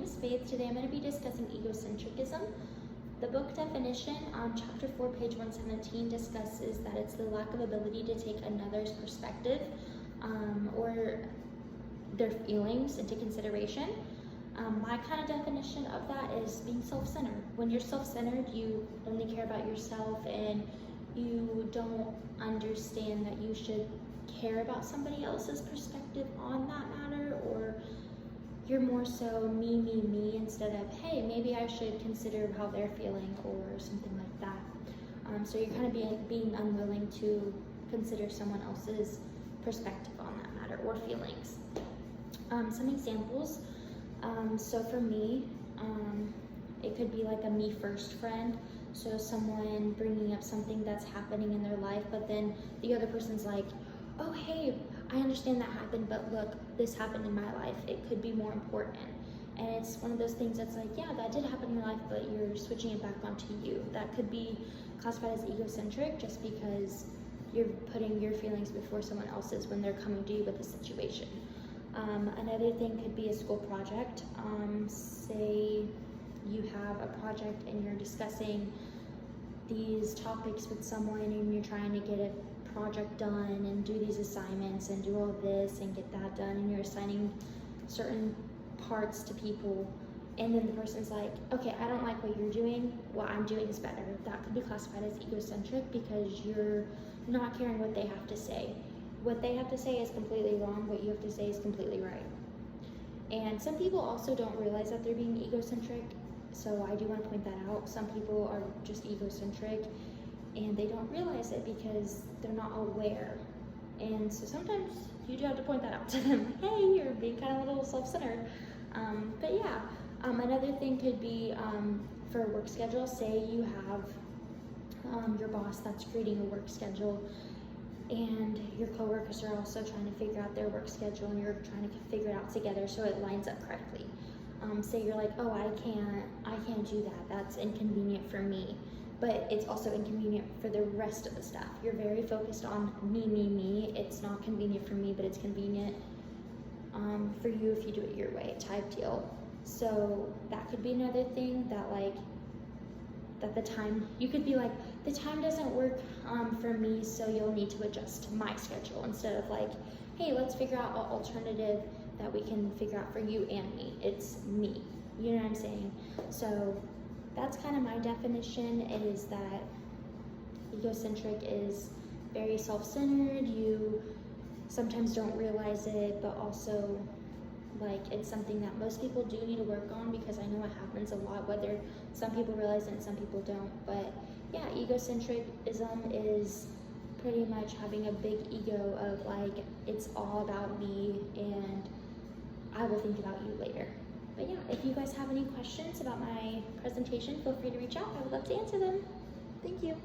is Faith. Today I'm going to be discussing egocentrism. The book definition on chapter 4, page 117 discusses that it's the lack of ability to take another's perspective or their feelings into consideration. My kind of definition of that is being self-centered. When you're self-centered, you only care about yourself and you don't understand that you should care about somebody else's perspective on that matter, or you're more so me instead of, hey, maybe I should consider how they're feeling or something like that. So you're kind of being unwilling to consider someone else's perspective on that matter or feelings. Some examples. So for me, it could be like a me first friend. So someone bringing up something that's happening in their life, but then the other person's like, oh, hey, I understand that happened, but look, this happened in my life. It could be more important. And it's one of those things that's like, yeah, that did happen in your life, but you're switching it back onto you. That could be classified as egocentric just because you're putting your feelings before someone else's when they're coming to you with a situation. Another thing could be a school project. Say you have a project and you're discussing these topics with someone and you're trying to get a project done and do these assignments and do all this and get that done, and you're assigning certain parts to people, and then the person's like, okay, I don't like what you're doing, what I'm doing is better. That could be classified as egocentric because you're not caring what they have to say. What they have to say is completely wrong, what you have to say is completely right. And some people also don't realize that they're being egocentric, so I do want to point that out. Some people are just egocentric and they don't realize it because they're not aware. And so sometimes you do have to point that out to them. Hey, you're being kind of a little self-centered. But yeah, another thing could be for a work schedule. Say you have your boss that's creating a work schedule, and your coworkers are also trying to figure out their work schedule, and you're trying to figure it out together so it lines up correctly. Say you're like, oh, I can't do that. That's inconvenient for me. But it's also inconvenient for the rest of the staff. You're very focused on me. It's not convenient for me, but it's convenient for you if you do it your way type deal. So that could be another thing that the time, you could be like, the time doesn't work for me, so you'll need to adjust my schedule, instead of like, hey, let's figure out an alternative that we can figure out for you and me. It's me. You know what I'm saying? So that's kind of my definition, is that egocentric is very self-centered. You sometimes don't realize it, but also like it's something that most people do need to work on, because I know it happens a lot, whether some people realize it and some people don't. But yeah, egocentricism is pretty much having a big ego of like, it's all about me and I will think about you later. But yeah, if you guys have any questions about my presentation, feel free to reach out. I would love to answer them. Thank you.